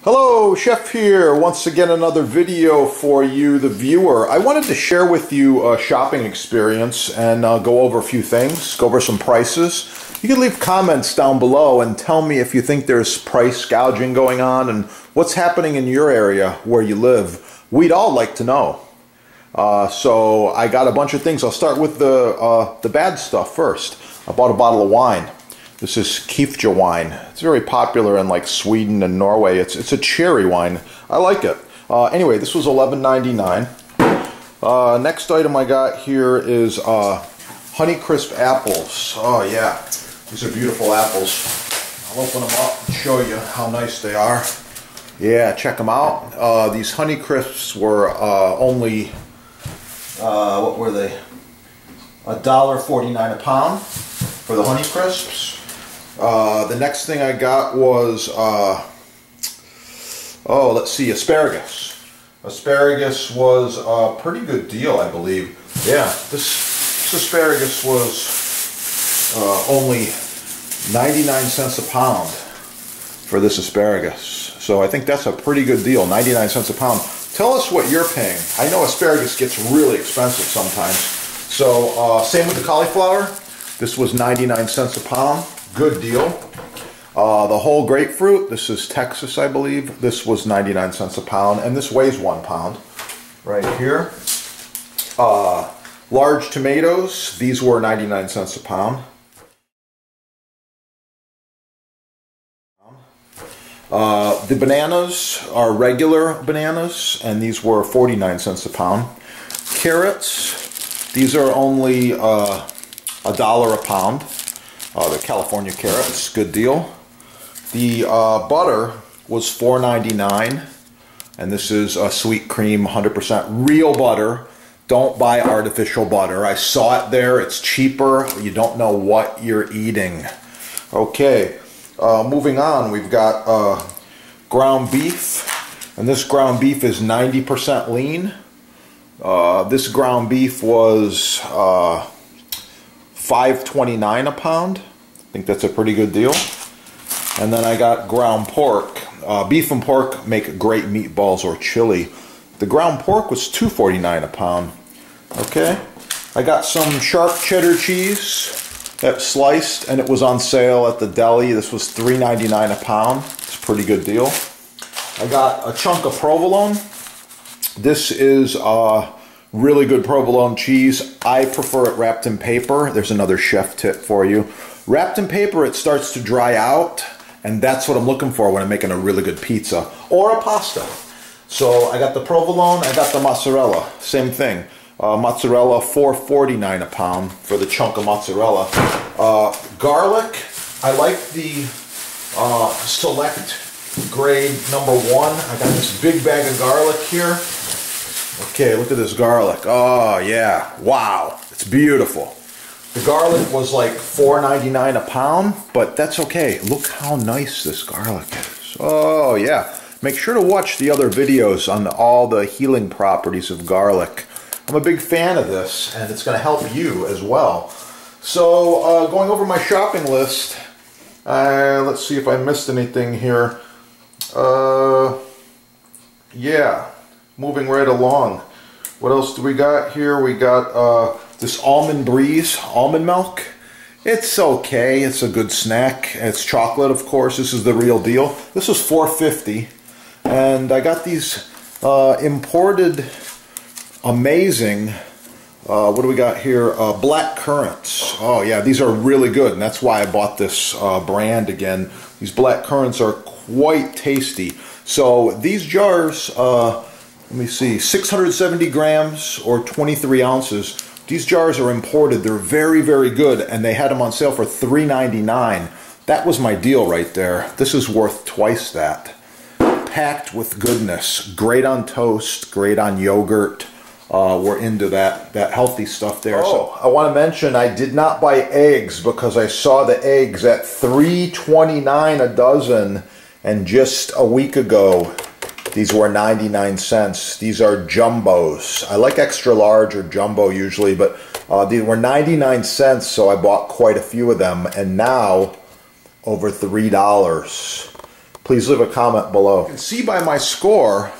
Hello, Chef here. Once again, another video for you, the viewer. I wanted to share with you a shopping experience and go over a few things, go over some prices. You can leave comments down below and tell me if you think there's price gouging going on and what's happening in your area where you live. We'd all like to know. So I got a bunch of things. I'll start with the bad stuff first. I bought a bottle of wine. This is Kefja wine. It's very popular in like Sweden and Norway. It's a cherry wine. I like it. Anyway, this was $11.99. Next item I got here is Honeycrisp apples. Oh yeah, these are beautiful apples. I'll open them up and show you how nice they are. Yeah, check them out. These Honeycrisps were only, what were they? $1.49 a pound for the Honeycrisps. The next thing I got was, let's see, asparagus. Asparagus was a pretty good deal, I believe. Yeah, this asparagus was only 99 cents a pound for this asparagus. So I think that's a pretty good deal, 99 cents a pound. Tell us what you're paying. I know asparagus gets really expensive sometimes. So same with the cauliflower. This was 99 cents a pound. Good deal. The whole grapefruit, this is Texas, I believe. This was 99 cents a pound, and this weighs 1 pound right here. Large tomatoes, these were 99 cents a pound. The bananas are regular bananas, and these were 49 cents a pound. Carrots, these are only $1 a pound. The California carrots, good deal. The butter was $4.99, and this is sweet cream, 100% real butter. Don't buy artificial butter. I saw it there. It's cheaper. You don't know what you're eating. Okay, moving on. We've got ground beef, and this ground beef is 90% lean. This ground beef was $5.29 a pound. I think that's a pretty good deal. And then I got ground pork. Beef and pork make great meatballs or chili. The ground pork was $2.49 a pound. Okay. I got some sharp cheddar cheese that's sliced, and it was on sale at the deli. This was $3.99 a pound. It's a pretty good deal. I got a chunk of provolone. This is really good provolone cheese. I prefer it wrapped in paper. There's another chef tip for you. Wrapped in paper, it starts to dry out, and that's what I'm looking for when I'm making a really good pizza or a pasta. So I got the provolone, I got the mozzarella, same thing. Mozzarella, $4.49 a pound for the chunk of mozzarella. Garlic, I like the select grade #1. I got this big bag of garlic here. Okay, look at this garlic. Oh yeah, wow, it's beautiful. The garlic was like $4.99 a pound, but that's okay. Look how nice this garlic is. Oh yeah, make sure to watch the other videos on all the healing properties of garlic. I'm a big fan of this, and it's going to help you as well. So going over my shopping list, let's see if I missed anything here. Yeah. Moving right along. What else do we got here? We got this Almond Breeze almond milk. It's okay. It's a good snack. It's chocolate, of course. This is the real deal. This was $4.50, and I got these imported amazing. What do we got here? Black currants. Oh yeah, these are really good, and that's why I bought this brand again. These black currants are quite tasty. So these jars. Let me see, 670 grams or 23 ounces. These jars are imported. They're very, very good, and they had them on sale for $3.99. That was my deal right there. This is worth twice that. Packed with goodness. Great on toast, great on yogurt. We're into that healthy stuff there. Oh, so I want to mention I did not buy eggs because I saw the eggs at $3.29 a dozen, and just a week ago these were 99 cents. These are jumbos. I like extra large or jumbo usually, but these were 99 cents, so I bought quite a few of them, and now over $3. please leave a comment below. You can see by my score,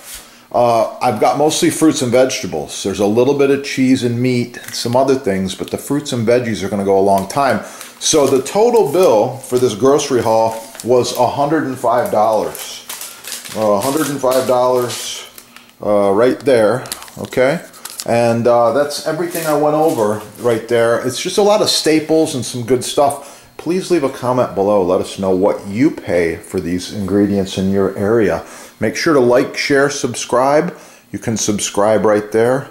I've got mostly fruits and vegetables. There's a little bit of cheese and meat and some other things, but the fruits and veggies are going to go a long time. So the total bill for this grocery haul was $105. $105 right there, okay? And that's everything I went over right there. It's just a lot of staples and some good stuff. Please leave a comment below. Let us know what you pay for these ingredients in your area. Make sure to like, share, subscribe. You can subscribe right there.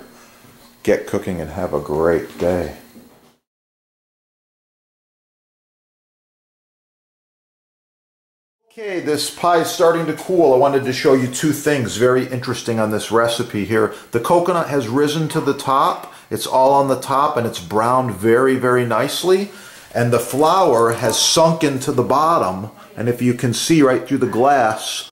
Get cooking and have a great day. Okay, this pie is starting to cool. I wanted to show you two things very interesting on this recipe here. The coconut has risen to the top. It's all on the top and it's browned very, very nicely. And the flour has sunk into the bottom. And if you can see right through the glass,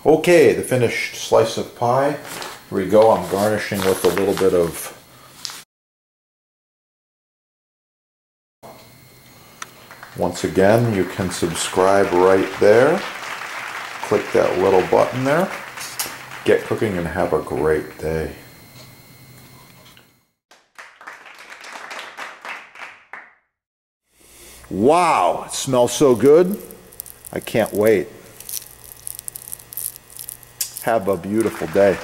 okay, the finished slice of pie. Here we go. I'm garnishing with a little bit of once again, you can subscribe right there. Click that little button there. Get cooking and have a great day. Wow, it smells so good. I can't wait. Have a beautiful day.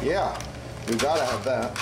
Yeah, we gotta have that.